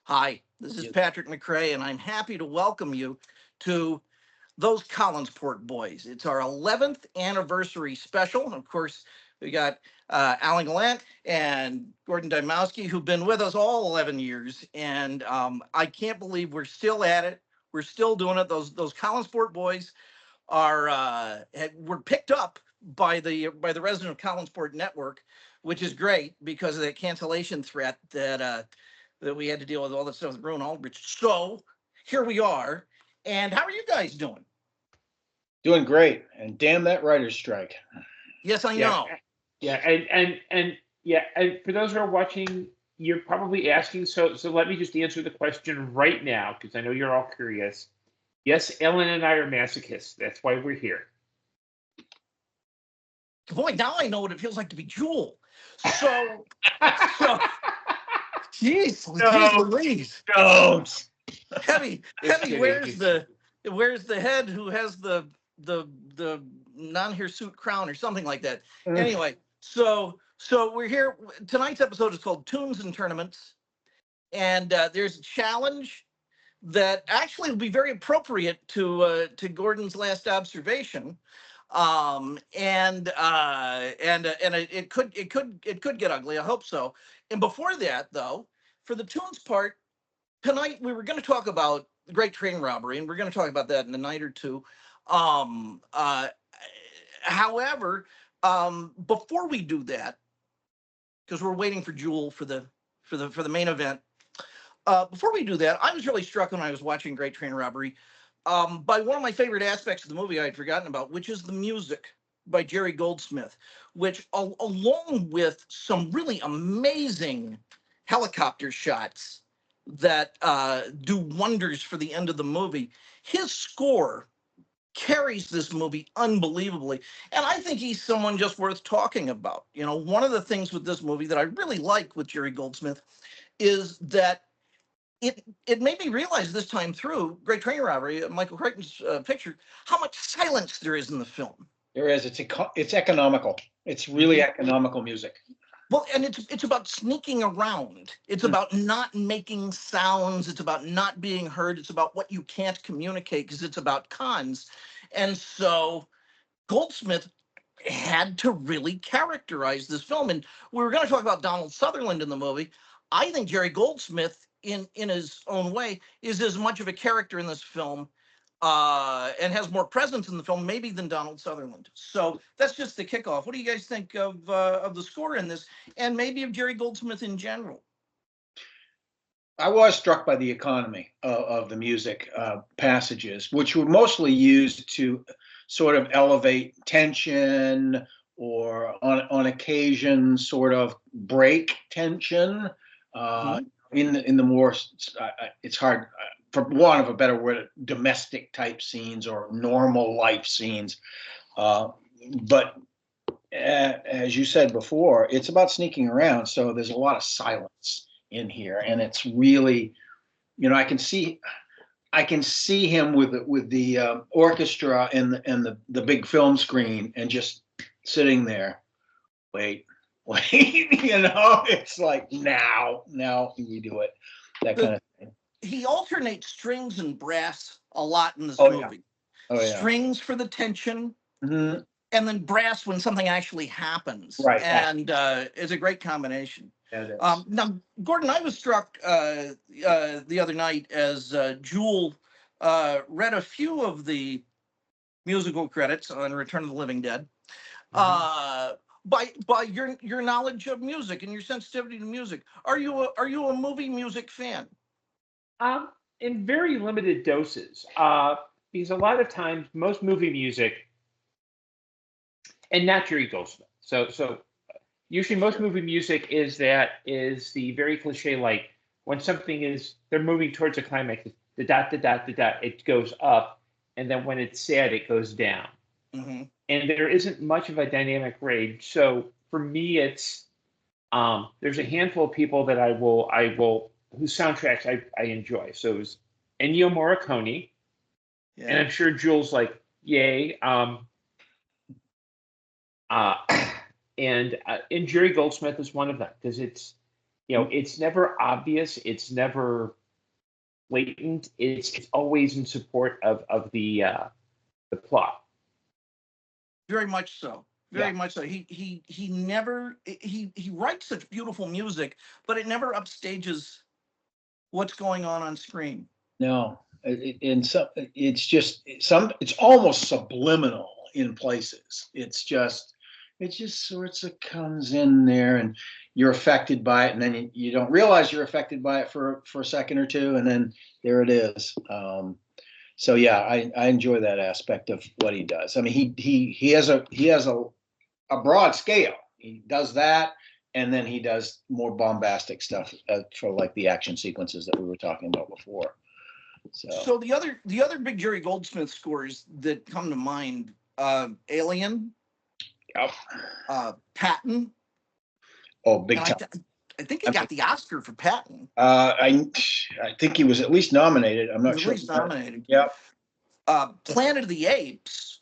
Hi, this is Yes. Patrick McRae, and I'm happy to welcome you to those Collinsport boys. It's our 11th anniversary special. Of course, we got Alan Gallant and Gordon Dymowski, who've been with us all 11 years. And I can't believe we're still at it. We're still doing it. Those Collinsport boys were picked up by the resident of Collinsport network, which is great because of that cancellation threat that we had to deal with all that stuff with Rowan Aldrich. So here we are. And how are you guys doing? Doing great, and damn that writer's strike. Yes, I Yeah, know. yeah, and yeah, and for those who are watching, you're probably asking. So let me just answer the question right now because I know you're all curious. Yes, Ellen and I are masochists. That's why we're here. Boy, now I know what it feels like to be Jule. So, so, geez, No, Louise, don't. heavy, Just heavy. kidding. Where's the head who has the non-hirsute crown or something like that? Anyway, so we're here. Tonight's episode is called Tunes and Tournaments, and there's a challenge that actually will be very appropriate to Gordon's last observation. It could get ugly. I hope so. And before that, though, for the tunes part tonight, we were going to talk about the Great Train Robbery, and we're going to talk about that in a night or two. Um, uh, However, before we do that, because we're waiting for Jule for the main event. Before we do that, I was really struck when I was watching Great Train Robbery by one of my favorite aspects of the movie I had forgotten about, which is the music by Jerry Goldsmith, which, along with some really amazing helicopter shots that do wonders for the end of the movie, his score carries this movie unbelievably. And I think he's someone just worth talking about. One of the things with this movie that I really like with Jerry Goldsmith is that it made me realize this time through Great Train Robbery, Michael Crichton's picture, how much silence there is in the film. There is. It's economical. It's really economical music. Well, and it's about sneaking around. It's Mm. about not making sounds. It's about not being heard. It's about what you can't communicate because it's about cons. And so Goldsmith had to really characterize this film. And we were going to talk about Donald Sutherland in the movie. I think Jerry Goldsmith, in his own way, is as much of a character in this film and has more presence in the film, maybe, than Donald Sutherland. So that's just the kickoff. What do you guys think of the score in this, and maybe of Jerry Goldsmith in general? I was struck by the economy of the music passages, which were mostly used to sort of elevate tension or on occasion sort of break tension. Uh, Mhm. in the more, it's hard, for want of a better word, domestic type scenes or normal life scenes. But as you said before, it's about sneaking around. So there's a lot of silence in here, and it's really, I can see him with the orchestra and the big film screen, and just sitting there, wait, wait, it's like now you do it, that kind The of thing. He alternates strings and brass a lot in this Oh yeah, movie. oh yeah. Strings for the tension, Mhm. and then brass when something actually happens, Right. and it's a great combination. Yeah, it is. Now, Gordon, I was struck the other night as Jule read a few of the musical credits on Return of the Living Dead. Mhm. Uh, by your knowledge of music and your sensitivity to music, are you a movie music fan? Um, in very limited doses, because a lot of times most movie music, and not Jerry Goldsmith. So usually most Sure. movie music is the very cliche, like when something is they're moving towards a climax, the dot the dot the dot, it goes up, and then when it's sad, it goes down, Hmm. and there isn't much of a dynamic range. So for me, it's there's a handful of people that I will whose soundtracks I enjoy. So it was Ennio Morricone, and Yeah. I'm sure Jules like yay. Uh, and Jerry Goldsmith is one of them because it's never obvious. It's never blatant. It's always in support of the plot. Very much so. Yeah. Very much so. He never he writes such beautiful music, but it never upstages what's going on screen. No, in some, it's just it's almost subliminal in places. It just sorts of comes in there, and you're affected by it, and then you don't realize you're affected by it for a second or two, and then there it is. So yeah, I enjoy that aspect of what he does. I mean, he has a broad scale. He does that, and then he does more bombastic stuff for like the action sequences that we were talking about before. So the other big Jerry Goldsmith scores that come to mind, Alien, Yep. Patton. Oh, big time. I think he got the Oscar for Patton. I think he was at least nominated. I'm not sure. At least nominated. Yep. Planet of the Apes.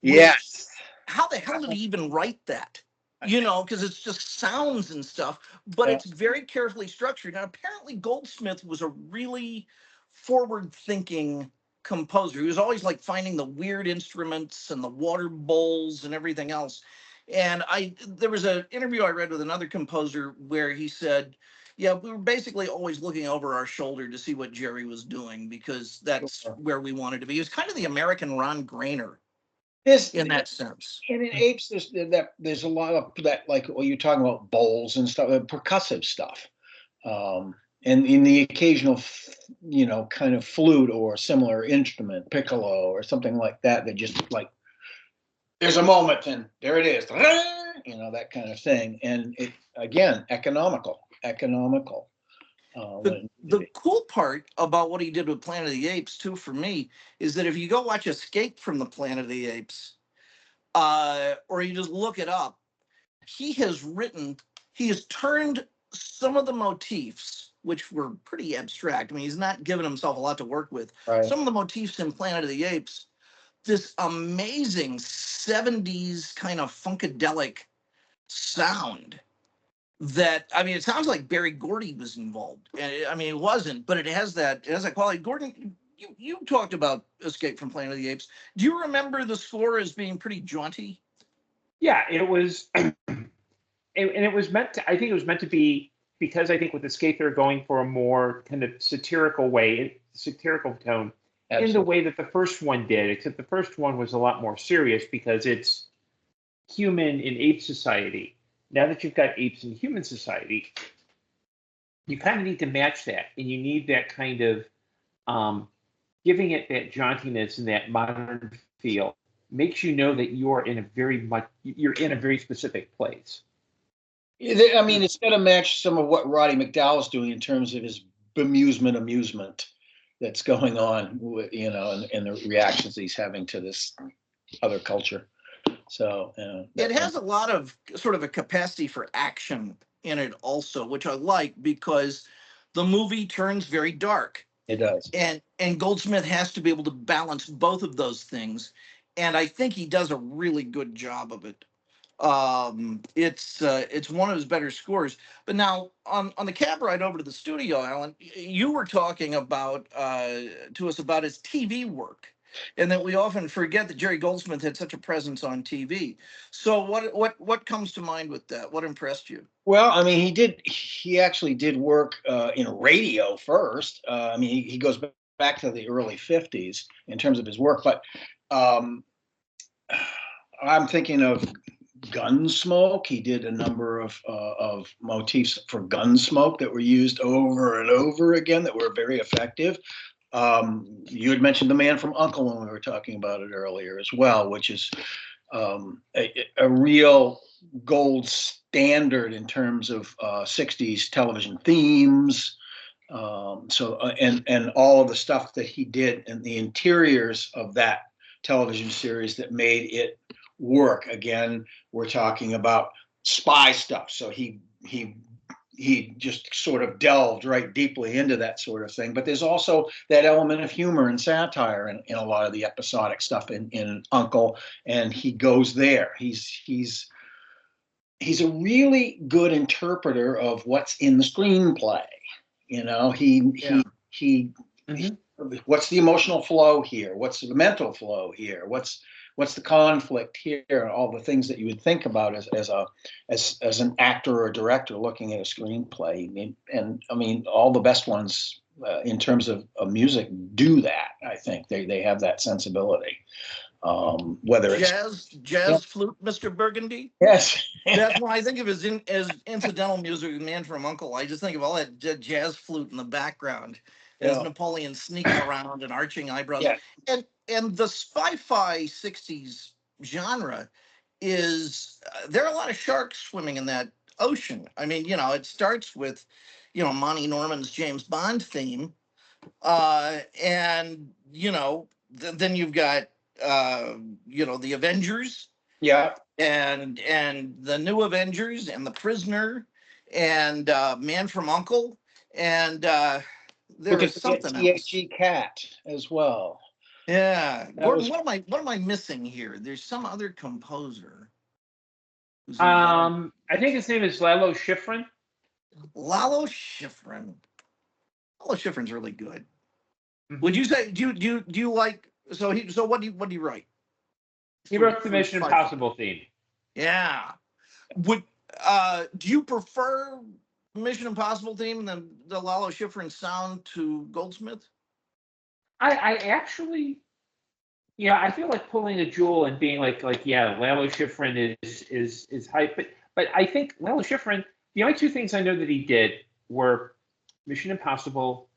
Yes. How the hell did he even write that? Because it's just sounds and stuff, but it's very carefully structured. And apparently Goldsmith was a really forward-thinking composer. He was always like finding the weird instruments and the water bowls and everything else. And there was an interview I read with another composer where he said, yeah, we were basically always looking over our shoulder to see what Jerry was doing because that's where we wanted to be. He was kind of the American Ron Grainer in that sense. And in Apes, there's a lot of that, like what you're talking about, bowls and stuff, percussive stuff. And in the occasional, kind of flute or similar instrument, piccolo or something like that, that just like, there's a moment and there it is, that kind of thing. And it, again, economical. The cool part about what he did with Planet of the Apes, too, for me, is that if you go watch Escape from the Planet of the Apes, or you just look it up, he has turned some of the motifs, which were pretty abstract. I mean, he's not given himself a lot to work with. Right. Some of the motifs in Planet of the Apes, this amazing 70s kind of funkadelic sound that, I mean, it sounds like Berry Gordy was involved. I mean, it wasn't, but it has that quality. Gordon, you talked about Escape from Planet of the Apes. Do you remember the score as being pretty jaunty? Yeah, it was, and it was meant to, I think it was meant to be, because I think with Escape they're going for a more kind of satirical tone. Absolutely. In the way that the first one did, except the first one was a lot more serious because it's human in ape society. Now that you've got apes in human society, you kind of need to match that, and you need that kind of giving it that jauntiness and that modern feel makes you know that you're in a very specific place. I mean, it's got to match some of what Roddy McDowall's doing in terms of his amusement that's going on, and the reactions he's having to this other culture. So it has a lot of sort of a capacity for action in it also, which I like because the movie turns very dark. It does. And Goldsmith has to be able to balance both of those things. And I think he does a really good job of it. It's one of his better scores. But now on the cab ride over to the studio, Alan, you were talking about to us about his TV work, and that we often forget that Jerry Goldsmith had such a presence on TV. So what comes to mind with that? What impressed you? Well, I mean, he actually did work in radio first. I mean, he goes back to the early 50s in terms of his work, but I'm thinking of Gunsmoke. He did a number of motifs for Gunsmoke that were used over and over again that were very effective. You had mentioned The Man from U.N.C.L.E. when we were talking about it earlier as well, which is a real gold standard in terms of 60s television themes. And all of the stuff that he did and the interiors of that television series that made it work. Again, we're talking about spy stuff. So he just sort of delved right deeply into that sort of thing. But there's also that element of humor and satire in a lot of the episodic stuff in Uncle, and he goes there. He's he's a really good interpreter of what's in the screenplay. You know, he Mhm. what's the emotional flow here? What's the mental flow here? What's the conflict here? All the things that you would think about as an actor or a director looking at a screenplay. And I mean, all the best ones in terms of music do that. I think they have that sensibility. Whether it's yeah, jazz flute, Mr. Burgundy. yes, That's when I think of as incidental music, Man from Uncle. I just think of all that jazz flute in the background as yeah, Napoleon sneaking around and arching eyebrows. yeah, And the spy-fi 60s genre is there are a lot of sharks swimming in that ocean. I mean, it starts with, Monty Norman's James Bond theme, and then you've got the Avengers yeah. and the new Avengers and the Prisoner and Man from Uncle and there We was could get something else. THG Cat as well. Yeah, That Gordon, was what am I missing here? There's some other composer who's involved. I think his name is Lalo Schifrin. Lalo Schifrin. Lalo Schifrin's really good. Would Mhm. you say do you like so what do you write He for wrote the Mission sci-fi? Impossible theme. Yeah. Would do you prefer Mission Impossible theme than the Lalo Schifrin sound to Goldsmith? I actually, yeah, I feel like pulling a Jule and being like yeah, Lalo Schifrin is hype, but I think Lalo Schifrin. The only two things I know that he did were Mission Impossible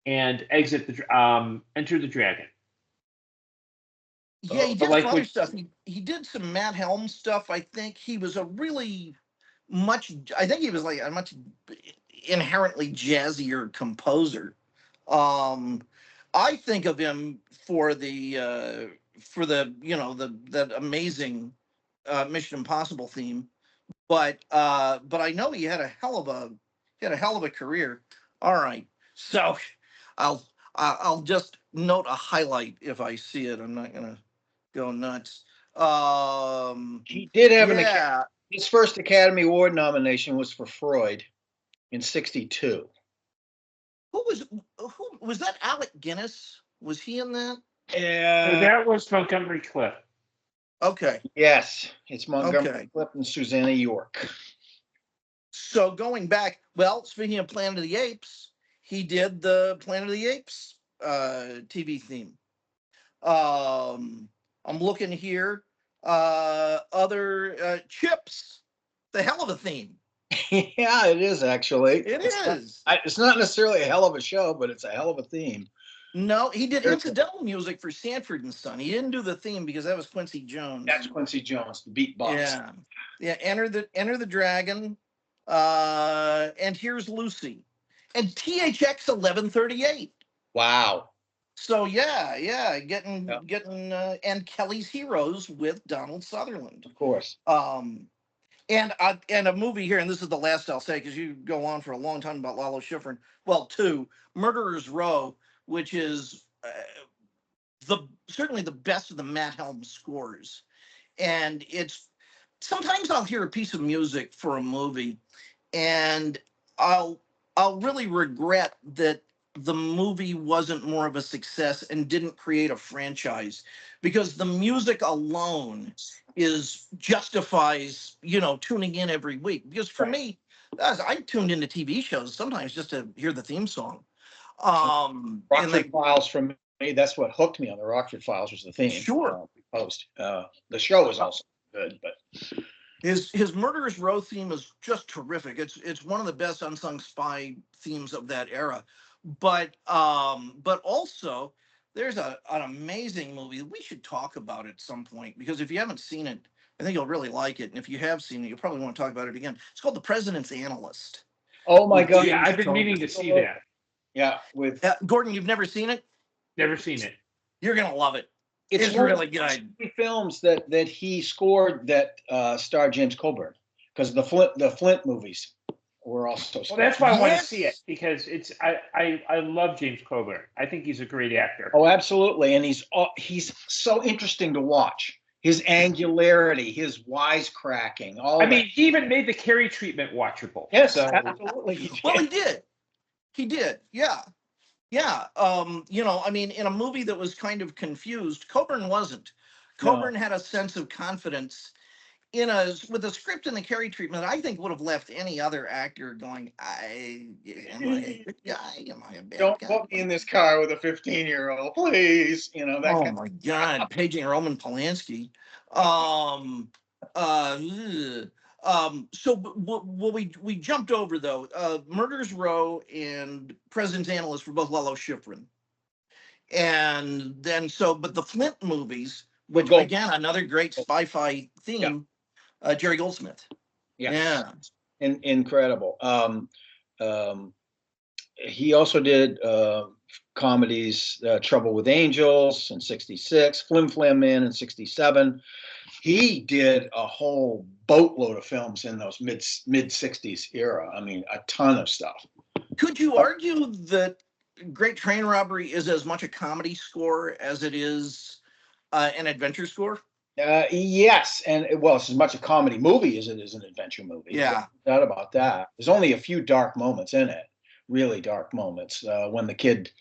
and Enter the Dragon. Yeah, he But did some like other with stuff. He did some Matt Helm stuff. I think he was a really much. I think he was like a much inherently jazzier composer. Um, I think of him for the the that amazing Mission Impossible theme, but I know he had a hell of a career. All right, so I'll I'll just note a highlight if I see it. I'm not gonna go nuts. he did have Yeah. his first Academy Award nomination was for Freud in '62. Who was that? Alec Guinness? Was he in that? so Yeah, that was Montgomery Clift. Okay. yes, it's Montgomery Okay. Clift and Susanna York. So going back, well, speaking of Planet of the Apes, he did the Planet of the Apes TV theme. Um, I'm looking here. Other Chips, the hell of a theme. Yeah, it is actually. It is. It's not necessarily a hell of a show, but it's a hell of a theme. No, he did There's incidental music for Sanford and Son. He didn't do the theme because that was Quincy Jones. That's Quincy Jones, the beatbox. Yeah, yeah. Enter the Dragon, and Here's Lucy, and THX 1138. Wow. So yeah, Yeah, getting and Kelly's Heroes with Donald Sutherland. of course. Um, and a movie here, and this is the last I'll say because you go on for a long time about Lalo Schifrin. Well, two, Murderer's Row, which is certainly the best of the Matt Helm scores, and it's sometimes I'll hear a piece of music for a movie, and I'll I'll really regret that the movie wasn't more of a success and didn't create a franchise, because the music alone is justifies tuning in every week. Because for Right. me, as I tuned into TV shows sometimes just to hear the theme song. And Rockford the Files from me. That's what hooked me on the Rockford Files was the theme. Sure. Post. The show was also good, but His Murderous Row theme is just terrific. It's one of the best unsung spy themes of that era. But also there's an amazing movie we should talk about at some point, because if you haven't seen it, I think you'll really like it. And if you have seen it, you'll probably want to talk about it again. It's called The President's Analyst oh my with God. Yeah, James I've been meaning to Coburn. see that. Yeah, with Gordon, you've never seen it? Never seen it. You're gonna love it. it's It's one of really the good. three films that he scored that starred James Coburn, because the Flint movies were also Well, scored. that's why I want to see it, Yes. because I love James Coburn. I think he's a great actor. Oh, absolutely, and he's so interesting to watch. his angularity, his wisecracking, all I that. mean, he even made the Carrie treatment watchable. Yes, So absolutely. He Well, did. he did. He did. Yeah. Yeah. I mean, in a movie that was kind of confused, Coburn wasn't. No, Coburn had a sense of confidence in a with a script and the Carrie treatment. I think would have left any other actor going, am I a good guy? Am I a bad don't guy? put me in this car with a 15-year-old, please. That Oh kind my God, paging Roman Polanski. Um, ugh. So what we jumped over though, Murder's Row and President's Analyst were both Lalo Schifrin. And then but the Flint movies, We're which going. again, another great spy-fi Yeah, theme, Jerry Goldsmith. yes, Yeah. incredible. He also did comedies, Trouble with Angels in '66, Flim Flam Man in '67. He did a whole boatload of films in those mid '60s era. I mean, a ton of stuff. Could you argue that Great Train Robbery is as much a comedy score as it is an adventure score? Yes, and well, it's as much a comedy movie as it is an adventure movie. Yeah. No doubt about that. There's only a few dark moments in it, really dark moments, when the kid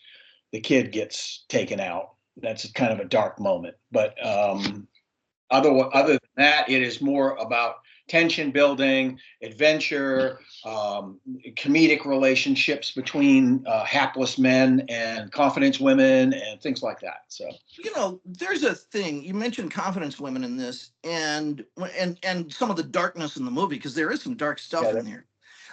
gets taken out. That's kind of a dark moment. But other than that, it is more about tension building, adventure, comedic relationships between hapless men and confidence women, and things like that. So There's a thing you mentioned, confidence women in this, and some of the darkness in the movie, because there is some dark stuff yeah, in there.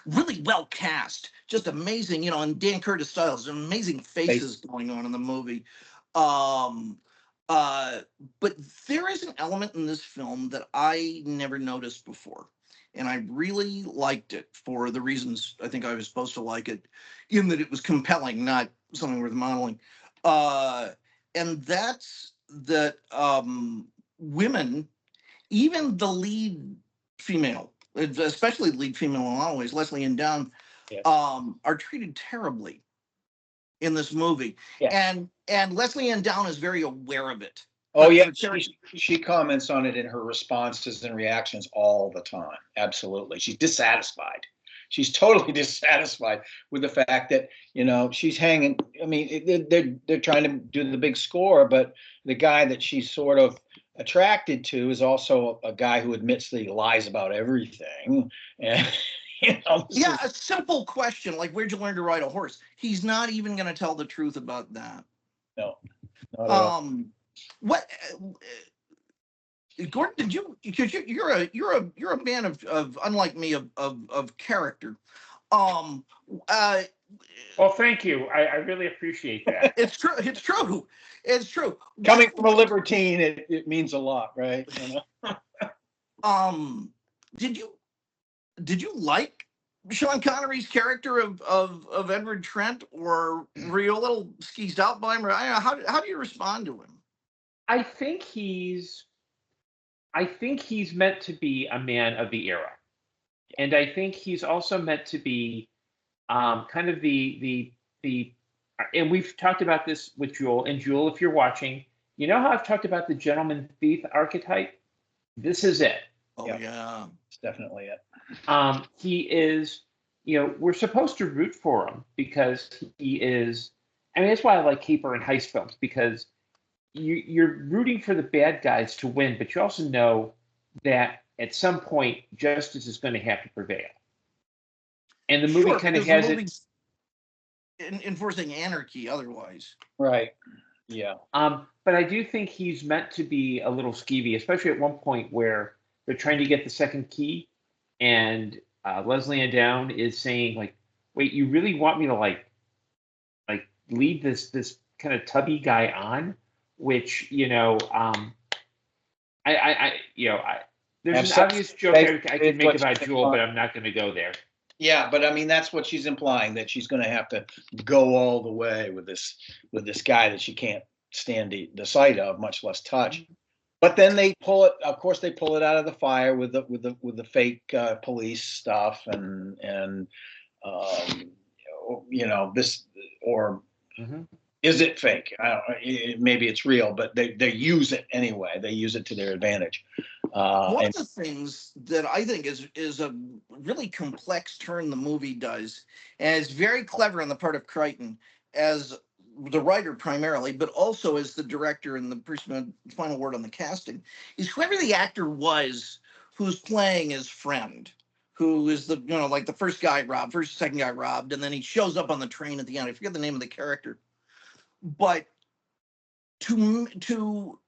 Really well cast, just amazing. And Dan Curtis styles, amazing faces going on in the movie. Um, but there is an element in this film that I never noticed before, and I really liked it for the reasons I think I was supposed to like it, in that it was compelling, not something worth modeling. Uh, and that's that women, even the lead female, especially the lead female in a lot of ways, Leslie and Down, yes, are treated terribly in this movie. yes. And Leslie Ann Down is very aware of it. Oh yeah, Her character, she comments on it in her responses and reactions all the time. Absolutely, she's dissatisfied. She's totally dissatisfied with the fact that she's hanging. I mean, they're trying to do the big score, but the guy that she's sort of attracted to is also a guy who admits that he lies about everything, and yeah, a simple question like, where'd you learn to ride a horse? He's not even going to tell the truth about that. no, not at all. What Gordon, did you, because you're a man of unlike me, of character. Um, uh, well, thank you. I really appreciate that. it's true. It's true. It's true. Coming from a libertine, it means a lot, right? Um, did you like Sean Connery's character of Edward Trent, or were you a little skeezed out by him? Or, I don't know, how do you respond to him? I think he's meant to be a man of the era, and I think he's also meant to be kind of the. And we've talked about this with Jule. And Jule, if you're watching, you know how I've talked about the gentleman thief archetype. This is it. Oh yeah. It's definitely it. He is. We're supposed to root for him because he is. I mean, that's why I like caper and heist films, because you're rooting for the bad guys to win, but you also know that at some point justice is going to have to prevail. And the movie kind of has it. Enforcing anarchy otherwise. Right. Yeah. But I do think he's meant to be a little skeevy, especially at one point where they're trying to get the second key, and Leslie Ann Down is saying, like, "Wait, you really want me to like lead this kind of tubby guy on?" Which there's an obvious joke I can make about Jule, but I'm not going to go there. Yeah, but I mean that's what she's implying, that she's going to have to go all the way with this guy that she can't stand the sight of, much less touch. But then they pull it. Of course, they pull it out of the fire with the fake police stuff and this or Is it fake? I don't. Maybe it's real, but they use it anyway. They use it to their advantage. One And of the things that I think is a really complex turn the movie does, and it's very clever on the part of Crichton as the writer primarily, but also as the director and the person with the final word on the casting, is whoever the actor was who's playing his friend, who is the like the first guy robbed, first second guy robbed, and then he shows up on the train at the end. I forget the name of the character, but to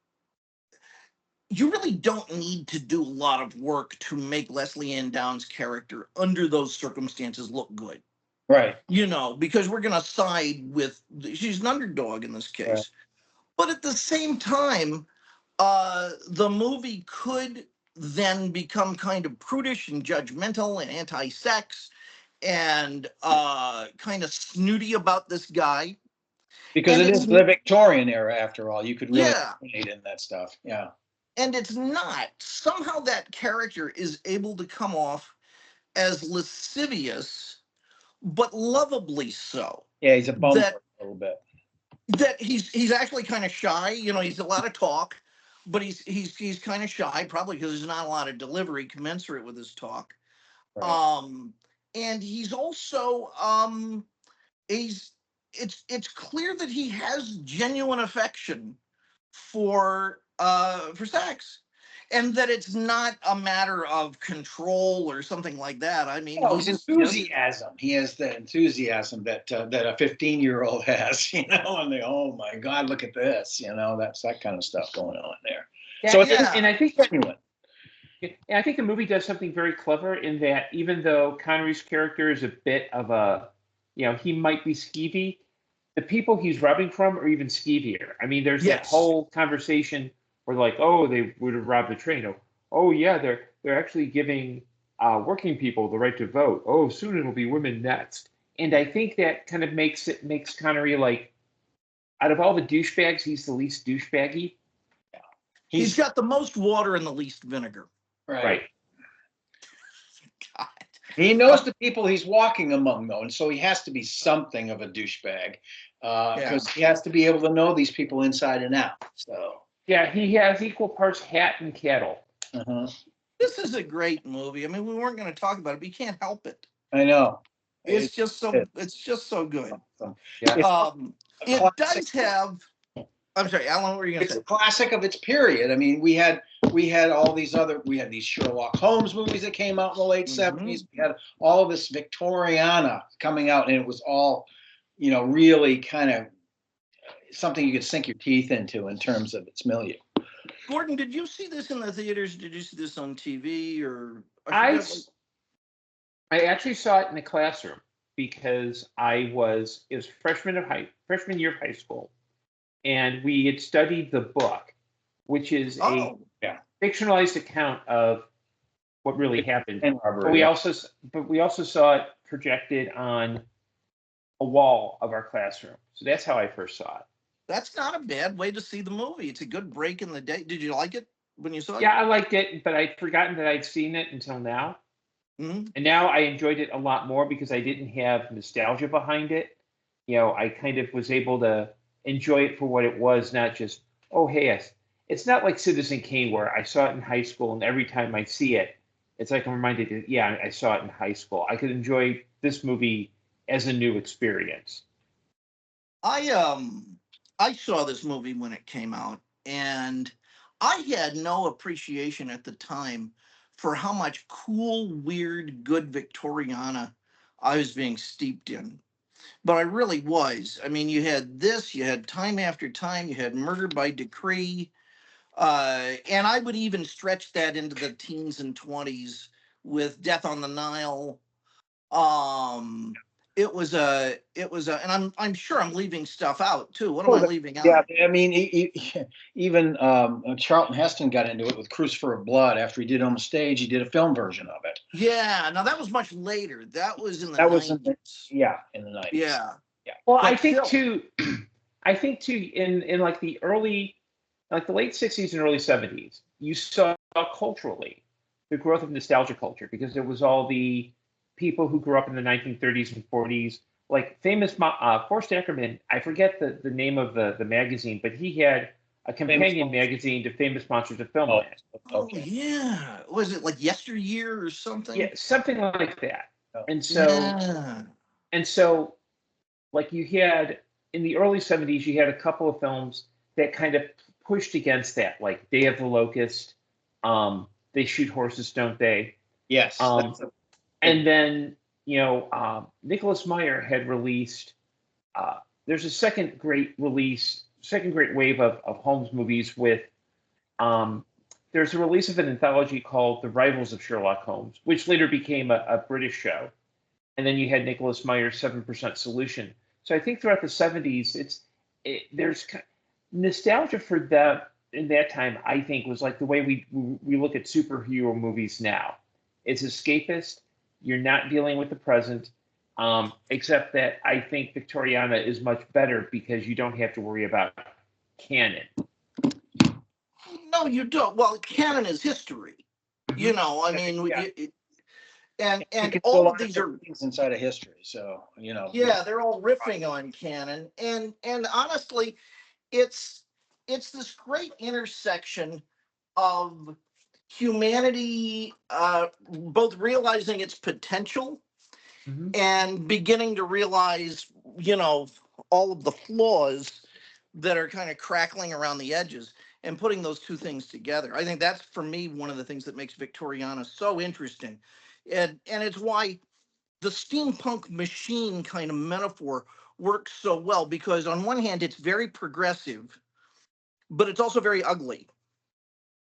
you really don't need to do a lot of work to make Leslie Ann Down's character under those circumstances look good. right, Because we're going to side with, she's an underdog in this right. case. But at the same time, the movie could then become kind of prudish and judgmental and anti-sex and kind of snooty about this guy. Because And it it's, is the Victorian era, after all. You could really yeah, hate in that stuff. Yeah, and it's not. Somehow that character is able to come off as lascivious, but lovably so. yeah. He's a bumper That a little bit. he's actually kind of shy. He's a lot of talk, but he's kind of shy, probably because there's not a lot of delivery commensurate with his talk. Right. And he's also he's it's clear that he has genuine affection for sex, and that it's not a matter of control or something like that. I mean, Oh, it's he's just enthusiasm. He has the enthusiasm that that a 15-year-old has, and they, oh my God, look at this, that's that kind of stuff going on there. Yeah, So it's and I think genuine. and I think the movie does something very clever in that even though Connery's character is a bit of a, he might be skeevy, the people he's robbing from are even skeevier. I mean, there's that yes. whole conversation where like, oh, they would have robbed the train. Oh yeah, they're actually giving working people the right to vote. Oh, soon it'll be women next. And I think that kind of makes Connery like, out of all the douchebags, he's the least douchebaggy. He's got the most water and the least vinegar. Right. God. He knows the people he's walking among, though, and so he has to be something of a douchebag because he has to be able to know these people inside and out. So yeah, he has equal parts hat and cattle. This is a great movie. I mean, we weren't going to talk about it, but you can't help it. I know. It's just so good. Awesome. Yeah. It does have. I'm sorry, Alan. What were you going to say? It's a classic of its period. I mean, we had all these these Sherlock Holmes movies that came out in the late '70s. We had all of this Victoriana coming out, and it was all, really kind of something you could sink your teeth into in terms of its milieu. Gordon, did you see this in the theaters? Did you see this on TV or? I actually saw it in the classroom because it was freshman year of high school, and we had studied the book, which is a fictionalized account of what really happened. But we also saw it projected on a wall of our classroom. So that's how I first saw it. That's not a bad way to see the movie. It's a good break in the day. Did you like it when you saw it? Yeah, I liked it, but I'd forgotten that I'd seen it until now. Mm-hmm. And now I enjoyed it a lot more because I didn't have nostalgia behind it. I kind of was able to enjoy it for what it was, not just, oh, hey, it's not like Citizen Kane where I saw it in high school and every time I see it, it's like I'm reminded that, yeah, I saw it in high school. I could enjoy this movie as a new experience. I saw this movie when it came out, and I had no appreciation at the time for how much cool, weird, good Victoriana I was being steeped in. But I really was. I mean, you had this, you had Time After Time, you had Murder by Decree, and I would even stretch that into the teens and 20s with Death on the Nile. It was and I'm sure I'm leaving stuff out too. What am I leaving out? Yeah, I mean, even Charlton Heston got into it with Crucifer of Blood. After he did it on the stage, he did a film version of it. Yeah, now that was much later. That was in the 90s. In the 90s. Yeah. Well, I think too, in like the late 60s and early 70s, you saw culturally the growth of nostalgia culture because it was all the people who grew up in the 1930s and 40s like Forrest Ackerman, I forget the name of the magazine, but he had a companion magazine to Famous Monsters of Filmland. Oh yeah, was it like Yesteryear or something? Yeah, something like that. Oh. And so like you had in the early 70s, you had a couple of films that kind of pushed against that, like Day of the Locust. They shoot horses, don't they? Yes. And then, Nicholas Meyer had released, there's a second great wave of Holmes movies with, there's a release of an anthology called The Rivals of Sherlock Holmes, which later became a British show. And then you had Nicholas Meyer's 7% Solution. So I think throughout the 70s, there's nostalgia for that in that time. I think was like the way we look at superhero movies now. It's escapist. You're not dealing with the present, except that I think Victoriana is much better because you don't have to worry about canon. No, you don't. Well, canon is history. You know, I mean, and all of these are things inside of history. So yeah, they're all riffing on canon, and honestly, it's this great intersection of humanity, both realizing its potential and beginning to realize, all of the flaws that are kind of crackling around the edges, and putting those two things together. I think that's, for me, one of the things that makes Victoriana so interesting. And it's why the steampunk machine kind of metaphor works so well, because on one hand, it's very progressive, but it's also very ugly.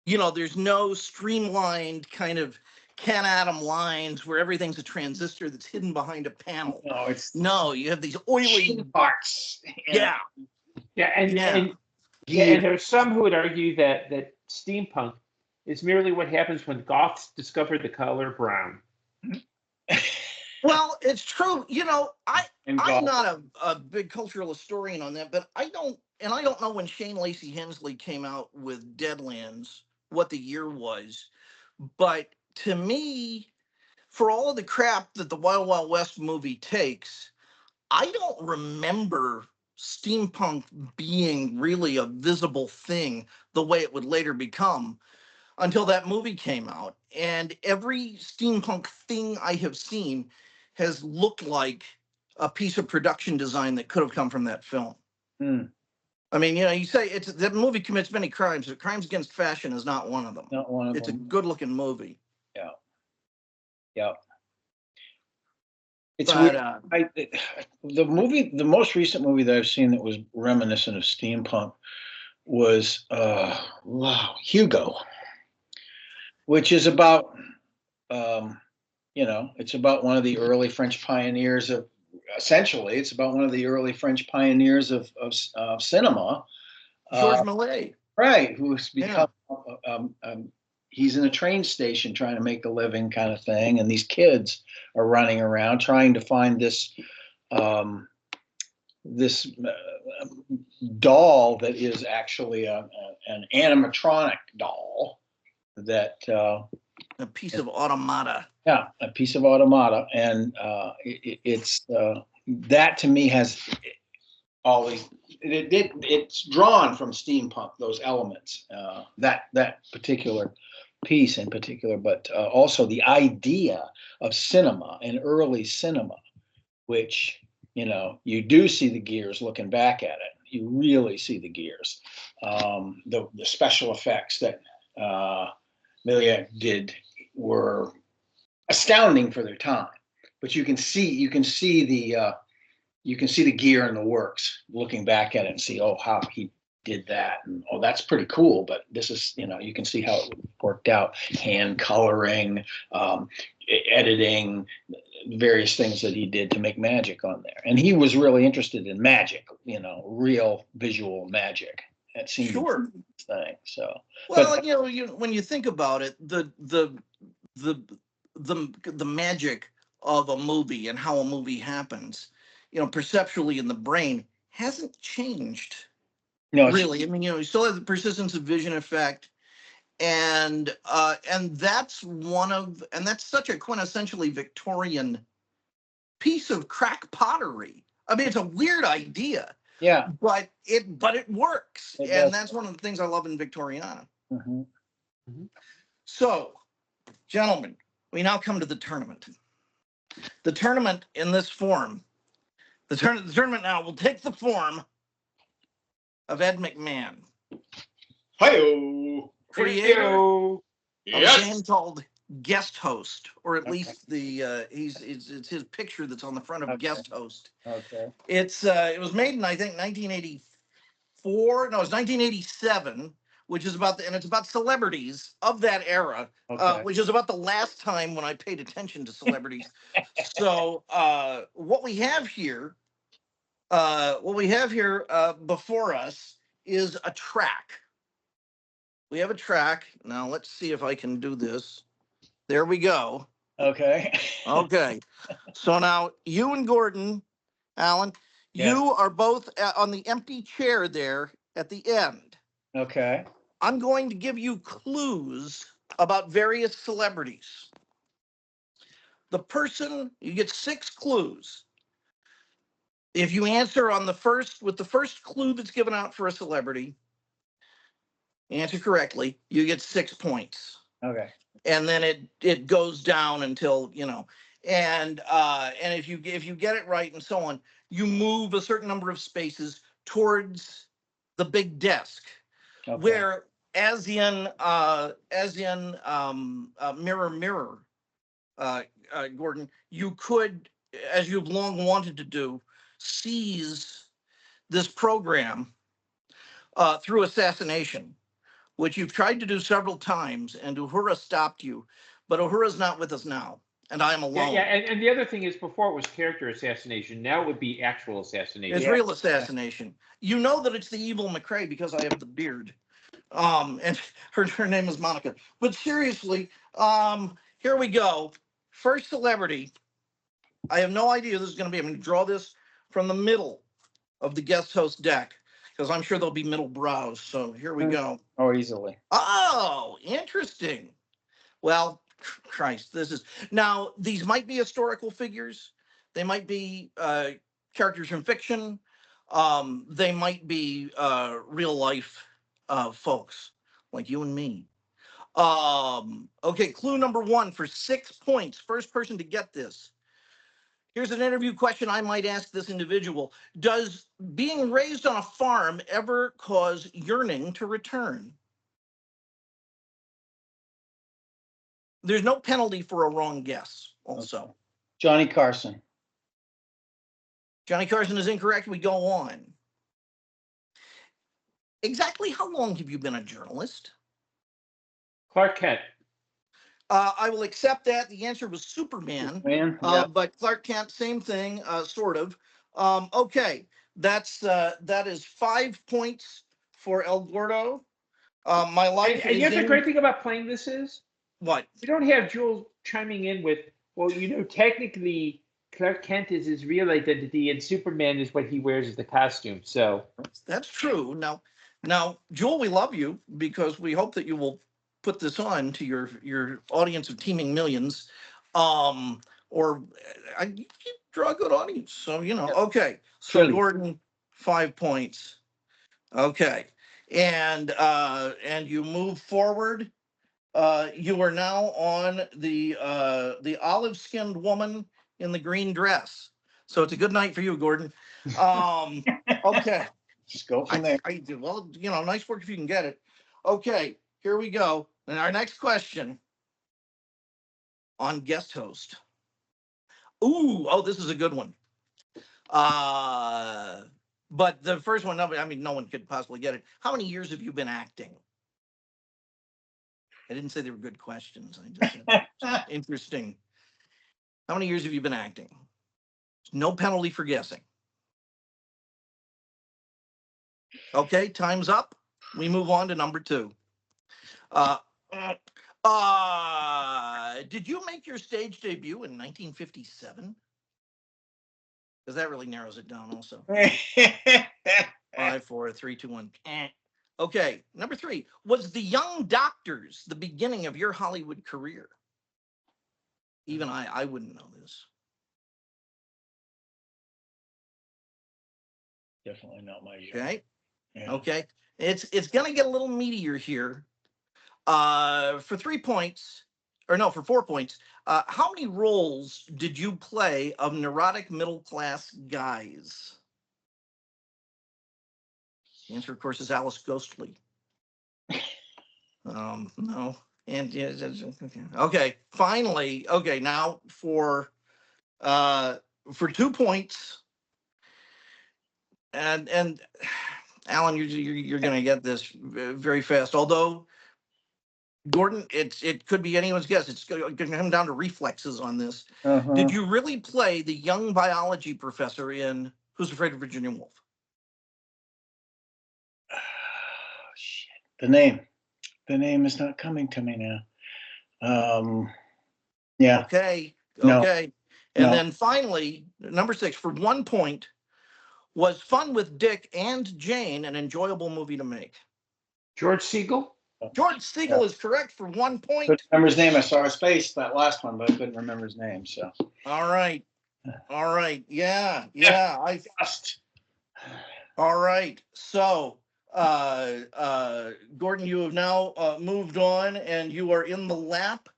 There's no streamlined kind of Ken Adam lines where everything's a transistor that's hidden behind a panel. No, you have these oily parts. Yeah. And there's some who would argue that steampunk is merely what happens when goths discover the color brown. Well, it's true. I'm not a big cultural historian on that, but I don't know when Shane Lacy Hensley came out with Deadlands, what the year was. But to me, for all of the crap that the Wild Wild West movie takes, I don't remember steampunk being really a visible thing the way it would later become until that movie came out. And every steampunk thing I have seen has looked like a piece of production design that could have come from that film. I mean, you say that movie commits many crimes, but Crimes Against Fashion is not one of them. Not one of It's them. a good-looking movie. Yeah. It's weird. The most recent movie that I've seen that was reminiscent of steampunk was Hugo, which is about it's about one of the early French pioneers of cinema. Georges Méliès. Right, who's become he's in a train station trying to make a living, kind of thing, and these kids are running around trying to find this doll that is actually an animatronic doll that a piece of automata. Yeah, a piece of automata, and it's that to me has always it's drawn from steampunk, those elements, that particular piece in particular, but also the idea of cinema and early cinema, which you do see the gears looking back at it. You really see the gears, the special effects that Méliès did were astounding for their time, but you can see the gear in the works looking back at it and see, how he did that, and that's pretty cool, but this is you can see how it worked out, hand coloring, editing, various things that he did to make magic on there. And he was really interested in magic, real visual magic. That seemed sure thing. So well, when you think about it, the magic of a movie and how a movie happens, perceptually in the brain hasn't changed. No, really. I mean, you still have the persistence of vision effect, and that's such a quintessentially Victorian piece of crack pottery. I mean, it's a weird idea, Yeah. but it works, It and does. that's one of the things I love in Victoriana. Mhm. So, gentlemen, we now come to the tournament. The tournament in this form, the tournament now will take the form of Ed McMahon, Hi-yo. creator Heyo. of a game Yes. called Guest Host, or at Okay. least it's his picture that's on the front of Okay. Guest Host. Okay. It was made in, I think, 1984. No, it was 1987, which is and it's about celebrities of that era, Okay. which is about the last time when I paid attention to celebrities. So what we have here before us is a track. We have a track. Now let's see if I can do this. There we go. Okay. Okay. So now you and Gordon, Alan, Yes. you are both on the empty chair there at the end. Okay. I'm going to give you clues about various celebrities. You get 6 clues. If you answer with the first clue that's given out for a celebrity, answer correctly, you get 6 points. Okay. And then it goes down until, and if you get it right and so on, you move a certain number of spaces towards the big desk, Okay. where as in Mirror Mirror, Gordon, you could, as you've long wanted to do, seize this program through assassination, which you've tried to do several times, and Uhura stopped you. But Uhura's not with us now, and I am alone. Yeah, and the other thing is, before it was character assassination, now it would be actual assassination. It's real assassination. You know that it's the evil McCrae because I have the beard. And her name is Monica. But seriously, here we go. First celebrity. I have no idea who this is going to be. I'm going to draw this from the middle of the guest host deck because I'm sure there'll be middle brows. So here we go. Oh, easily. Oh, interesting. Well, Christ, now these might be historical figures. They might be characters from fiction. They might be real life folks like you and me. Okay, clue number 1 for 6 points. First person to get this. Here's an interview question I might ask this individual. Does being raised on a farm ever cause yearning to return? There's no penalty for a wrong guess, also. Okay. Johnny Carson. Johnny Carson is incorrect. We go on. Exactly how long have you been a journalist? Clark Kent. I will accept that. The answer was Superman. Man. Yeah. But Clark Kent, same thing, sort of. Okay, that is 5 points for El Gordo. My life And is here's the in great thing about playing this is, what? we don't have Jule chiming in with, well, technically Clark Kent is his real identity and Superman is what he wears as the costume. So That's true. Now, Jule, we love you because we hope that you will put this on to your audience of teeming millions, or you draw a good audience. So okay. So Trillion. Gordon, 5 points. Okay, and you move forward. You are now on the olive-skinned woman in the green dress. So it's a good night for you, Gordon. Okay. Just go from there. I do. Well, nice work if you can get it. Okay, here we go. And our next question on guest host. This is a good one. But the first one, no one could possibly get it. How many years have you been acting? I didn't say they were good questions. I just said interesting. How many years have you been acting? No penalty for guessing. Okay, time's up. We move on to number 2. Did you make your stage debut in 1957? Because that really narrows it down also. 5, 4, 3, 2, 1. Okay, number 3. Was The Young Doctors the beginning of your Hollywood career? Even I wouldn't know this. definitely not my genre. Okay. Yeah. Okay. It's gonna get a little meatier here. For 3 points, or no, for 4 points. How many roles did you play of neurotic middle class guys? The answer, of course, is Alice Ghostly. No. And yeah, okay. Okay. Finally, okay. Now for 2 points, and Alan, you're gonna get this very fast. Although Gordon, it could be anyone's guess. It's going to come down to reflexes on this. Uh-huh. Did you really play the young biology professor in Who's Afraid of Virginia Woolf? Oh, shit. The name is not coming to me now. Yeah. Okay. No. Okay. And No. then finally, number 6, for 1 point, was Fun with Dick and Jane an enjoyable movie to make? George Siegel? George Siegel is correct for 1 point. Couldn't remember his name. I saw his face that last one, but I couldn't remember his name. So. All right. All right. Yeah. Just. All right. So, Gordon, you have now moved on, and you are in the lap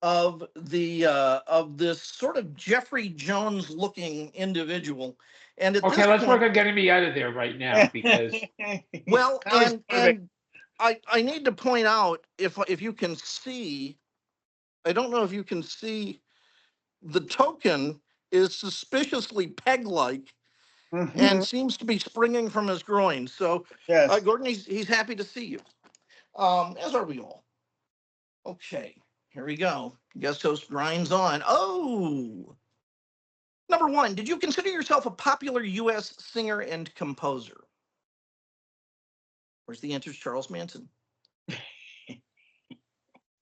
of this sort of Jeffrey Jones looking individual. And at Okay, this let's point, work on getting me out of there right now because well, That was perfect. and I need to point out, if you can see, I don't know if you can see, the token is suspiciously peg-like and Mhm. seems to be springing from his groin. So, Yes. Gordon, he's happy to see you, as are we all. Okay, here we go. Guest host grinds on. Oh, number 1, did you consider yourself a popular U.S. singer and composer? Where's the answer? Charles Manson.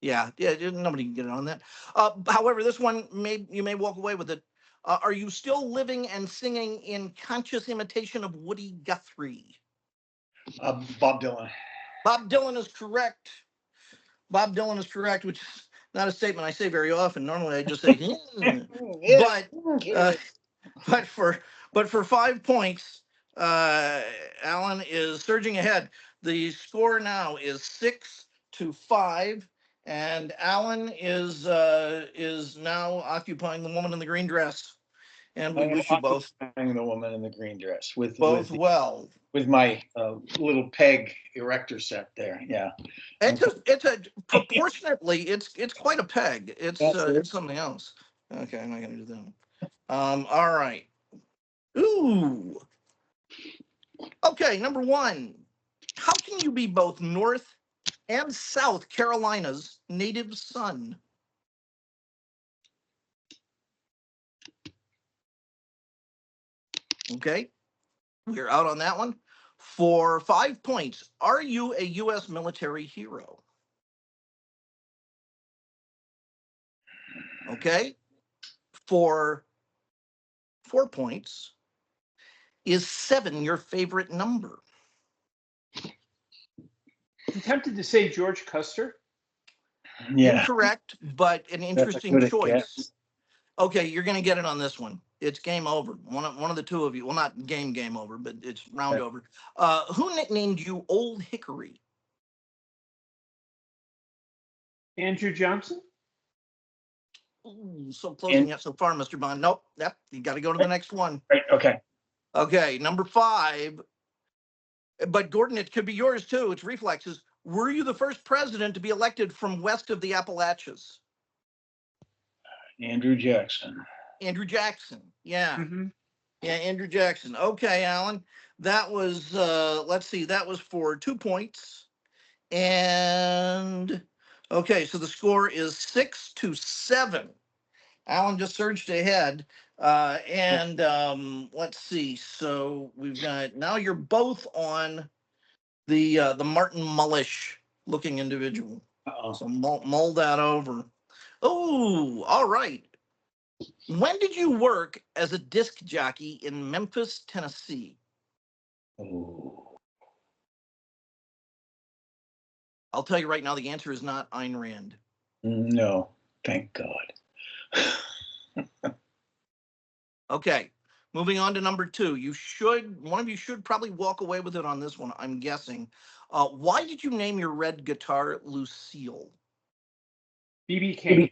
Yeah, nobody can get it on that. However, this one you may walk away with it. Are you still living and singing in conscious imitation of Woody Guthrie? Bob Dylan. Bob Dylan is correct. Bob Dylan is correct, which is not a statement I say very often. Normally, I just say, Yeah. but uh, but for 5 points, Alan is surging ahead. The score now is 6-5, and Alan is now occupying the woman in the green dress. And I we am wish you both occupying the woman in the green dress with well. with my little peg erector set there. Yeah. It's a proportionately it's quite a peg. That's it. It's something else. Okay, I'm not gonna do that. All right. Ooh. Okay, number 1. How can you be both North and South Carolina's native son? Okay, we're out on that one. For 5 points, are you a U.S. military hero? Okay, for 4 points, is 7 your favorite number? I'm tempted to say George Custer. Yeah. Incorrect, but an That's a interesting good choice. guess. Okay, you're going to get it on this one. It's game over. One of the two of you. Well, not game over, but it's round over. Who nicknamed you Old Hickory? Andrew Johnson? Ooh, so close And and yet so far, Mr. Bond. Nope. Yep. You got to go to the next one. right. Okay. Okay, number 5. But Gordon, it could be yours too. It's reflexes. Were you the first president to be elected from west of the Appalachians? Andrew Jackson. Andrew Jackson. Yeah. Mm-hmm. Yeah, Andrew Jackson. Okay, Alan. That was let's see, that was for 2 points. And okay, so the score is 6-7. Alan just surged ahead. And let's see. So we've got, now you're both on the Martin Mullish looking individual. Uh-oh. So mull that over. Oh, all right. When did you work as a disc jockey in Memphis, Tennessee? Oh. I'll tell you right now, the answer is not Ayn Rand. No, thank God. Okay. Moving on to number 2. One of you should probably walk away with it on this one, I'm guessing. Why did you name your red guitar Lucille? BB King.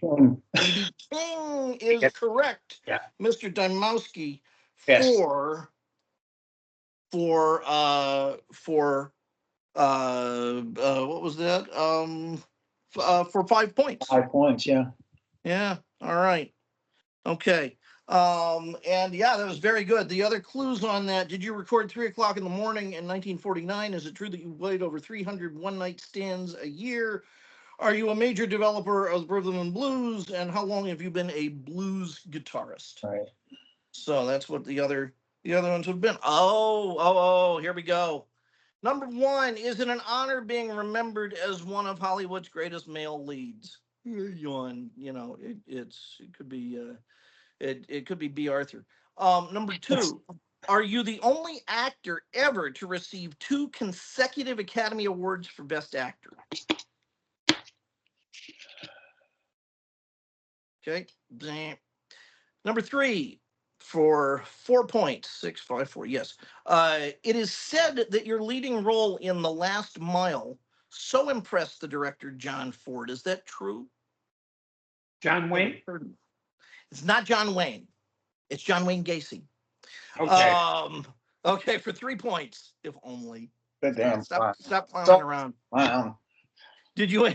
BB King is correct. Yeah. Mr. Dymowski Yes. for what was that? For 5 points. 5 points, yeah. Yeah. All right. Okay. And yeah, that was very good. The other clues on that: did you record 3 o'clock in the morning in 1949? Is it true that you played over 300 one-night stands a year? Are you a major developer of rhythm and blues? And how long have you been a blues guitarist? Right. So that's what the other ones have been. Oh, here we go. Number 1, is it an honor being remembered as one of Hollywood's greatest male leads? Yawn. It could be it could be B. Arthur. Number 2, are you the only actor ever to receive 2 consecutive Academy Awards for Best Actor? Okay. Number 3, for 4 points, 6, 5, 4. Yes. It is said that your leading role in The Last Mile so impressed the director John Ford. Is that true? John Wayne. It's not John Wayne. It's John Wayne Gacy. Okay. Okay, for 3 points, if only. Good damn. Stop clowning around. Wow. Did you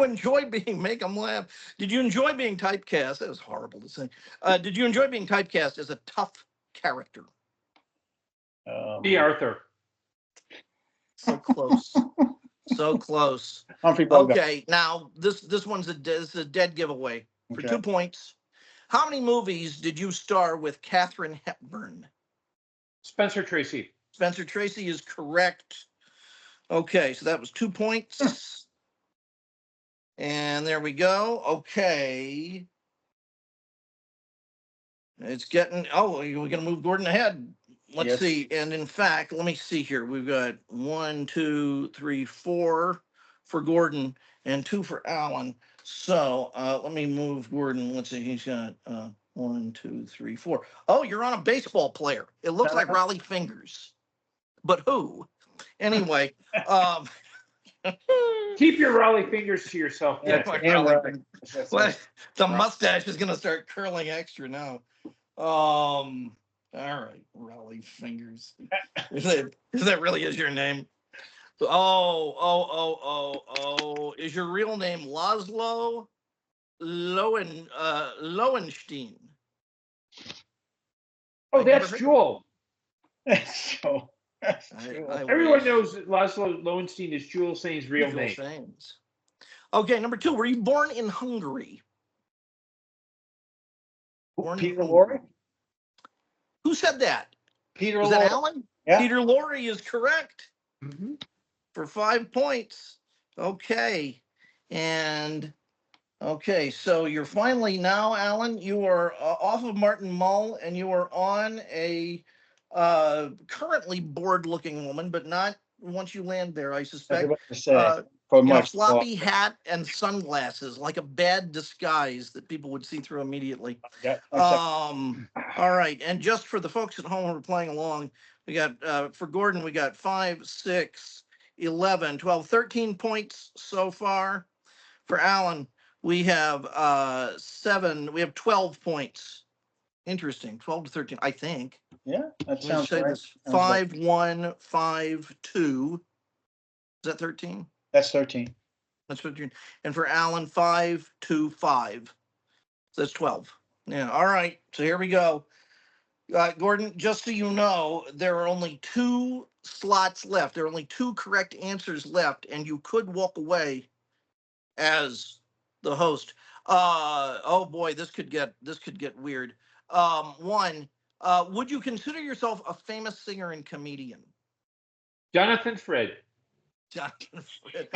enjoy being make them laugh? Did you enjoy being typecast? That was horrible to say. Did you enjoy being typecast as a tough character? B. Arthur. So close. So close. Humphrey Bogart. Okay, now this one's this is a dead giveaway for Okay. 2 points. How many movies did you star with Katharine Hepburn? Spencer Tracy. Spencer Tracy is correct. Okay, so that was 2 points. And there we go. Okay. It's getting, we're going to move Gordon ahead. Let's Yes. see. And in fact, let me see here. We've got 1, 2, 3, 4 for Gordon and 2 for Alan. So let me move Gordon. Let's see. He's got 1, 2, 3, 4. Oh, you're on a baseball player. It looks like Raleigh Fingers. But who? Anyway. Keep your Raleigh fingers to yourself. Yeah, Patrick. well, the mustache is going to start curling extra now. All right, Raleigh Fingers. Is that really is your name? Is your real name Laszlo Lowenstein? Oh, that's Jule. So, Everyone knows that Laszlo Lowenstein is Jule Saynes' real name. Saynes. Okay, number 2. Were you born in Hungary? Peter Lorre? Who said that? Peter Is Lorre. that Alan? Yeah. Peter Lorre is correct. Mm-hmm. For 5 points. Okay. And okay, so you're finally now, Alan, you are off of Martin Mull and you are on a currently bored looking woman, but not once you land there, I suspect. For In a much floppy hat and sunglasses, like a bad disguise that people would see through immediately. Yeah. All right. And just for the folks at home who are playing along, we got for Gordon, we got 5, 6, 11, 12, 13 points so far. For Alan, we have 7, we have 12 points. Interesting. 12 to 13, I think. Yeah, that sounds say right. this. 5, 1, 5, 2. Is that 13? That's 13. That's 15. And for Alan, 5, 2, 5. So that's 12. Yeah. All right. So here we go. Gordon, just so you know, there are only 2 slots left. There are only 2 correct answers left, and you could walk away as the host. Oh boy, this could get weird. 1, would you consider yourself a famous singer and comedian? Jonathan Frid. Jonathan Frid,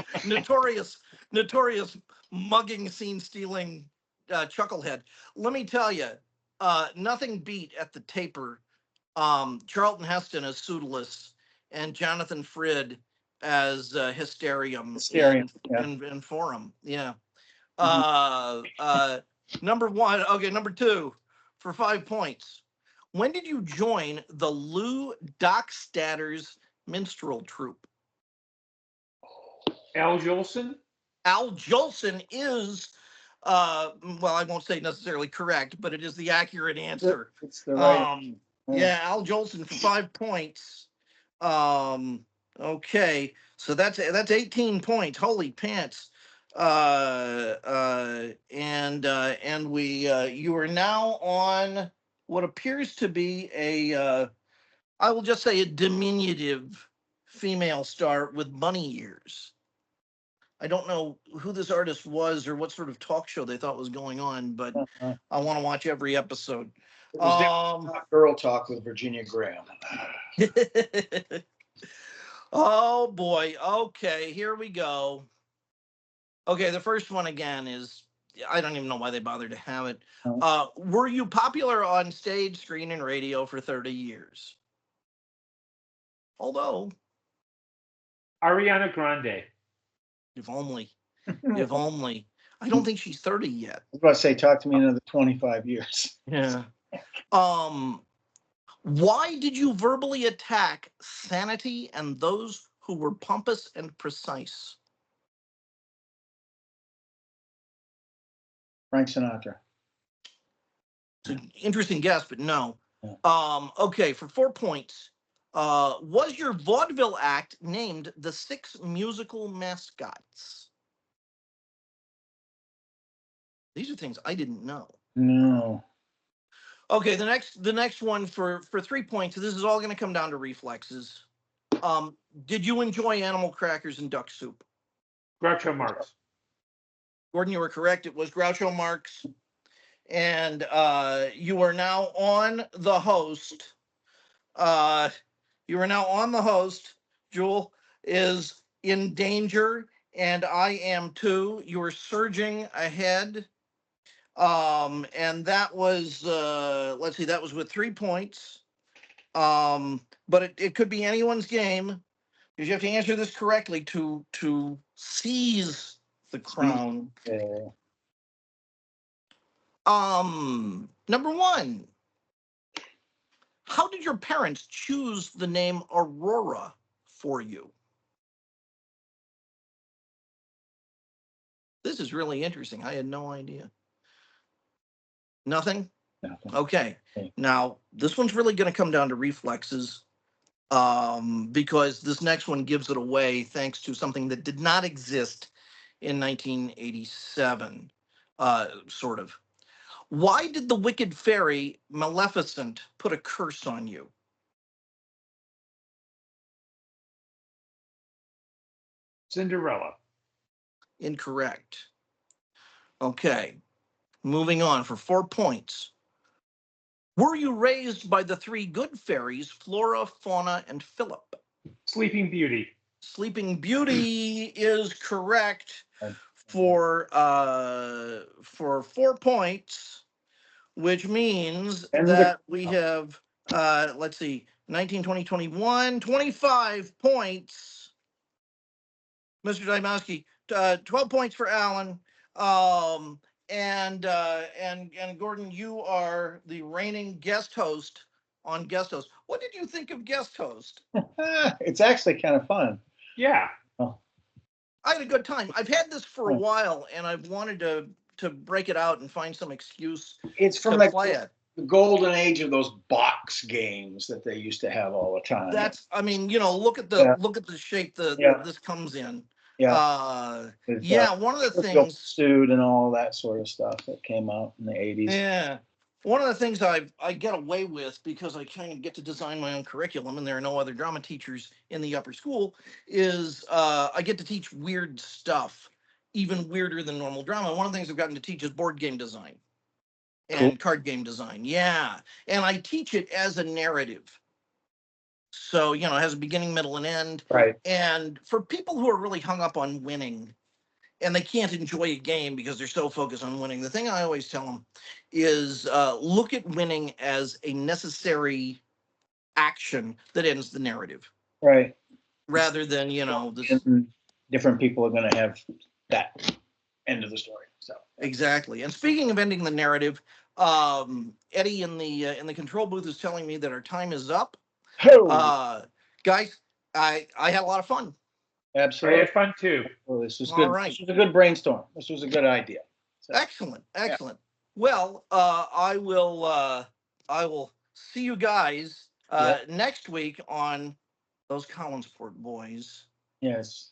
notorious mugging, scene stealing chucklehead. Let me tell you, nothing beat at the taper Charlton Heston as Pseudolus and Jonathan Frid as Hysterium in Forum. Yeah. Number 1. Okay, number 2 for 5 points. When did you join the Lou Dockstadter's minstrel troupe? Al Jolson? Al Jolson is, well, I won't say necessarily correct, but it is the accurate answer. It's the right. Yeah, Al Jolson for 5 points. Okay, so that's 18 points. Holy pants. And we you are now on what appears to be a I will just say a diminutive female star with bunny ears. I don't know who this artist was or what sort of talk show they thought was going on, but I want to watch every episode. It was Girl Talk with Virginia Graham. Oh boy. Okay, here we go. Okay, the first one again is I don't even know why they bothered to have it. Were you popular on stage, screen, and radio for 30 years? Although, Ariana Grande. if only, if only. I don't think she's 30 yet. I was about to say, talk to me another 25 years. Yeah. Why did you verbally attack sanity and those who were pompous and precise? Frank Sinatra. It's an interesting guess, but no. Yeah. Okay, for 4 points. Was your vaudeville act named the 6 musical mascots? These are things I didn't know. No. Okay, the next one for 3 points. This is all going to come down to reflexes. Did you enjoy animal crackers and duck soup? Groucho Marx. Gordon, you were correct. It was Groucho Marx. And you are now on the host. You are now on the host. Jule is in danger, and I am too. You are surging ahead. And that was let's see, that was with 3 points. But it could be anyone's game because you have to answer this correctly to seize the crown. Yeah. Number 1. How did your parents choose the name Aurora for you? This is really interesting. I had no idea. Nothing? Nothing. Okay. Now, this one's really going to come down to reflexes because this next one gives it away thanks to something that did not exist in 1987, sort of. Why did the wicked fairy Maleficent put a curse on you? Cinderella. Incorrect. Okay. Moving on for 4 points. Were you raised by the 3 good fairies, Flora, Fauna, and Philip? Sleeping Beauty. Sleeping Beauty is correct for 4 points, which means that we have let's see, 19, 20, 21, 25 points. Mr. Dymowski, 12 points for Alan. And Gordon, you are the reigning guest host on Guest Host. What did you think of Guest Host? It's actually kind of fun. Yeah. Oh. I had a good time. I've had this for a while, and I've wanted to break it out and find some excuse. It's from the golden age of those box games that they used to have all the time. That's, I mean, look at the shape this comes in. Yeah. One of the things Stewed and all that sort of stuff that came out in the 80s. Yeah. One of the things I get away with because I kind of get to design my own curriculum and there are no other drama teachers in the upper school is I get to teach weird stuff, even weirder than normal drama. One of the things I've gotten to teach is board game design and card game design. Yeah. And I teach it as a narrative. So, it has a beginning, middle, and end. Right. And for people who are really hung up on winning, and they can't enjoy a game because they're so focused on winning, the thing I always tell them is look at winning as a necessary action that ends the narrative. Right. Rather than, this... different people are going to have that end of the story. So exactly. And speaking of ending the narrative, Eddie in the control booth is telling me that our time is up. Oh, Guys, I had a lot of fun. I absolutely. had fun too. Well, this was All good. right. This was a good brainstorm. This was a good idea. So, Excellent, excellent. Well, I will see you guys yeah. next week on those Collinsport boys. Yes.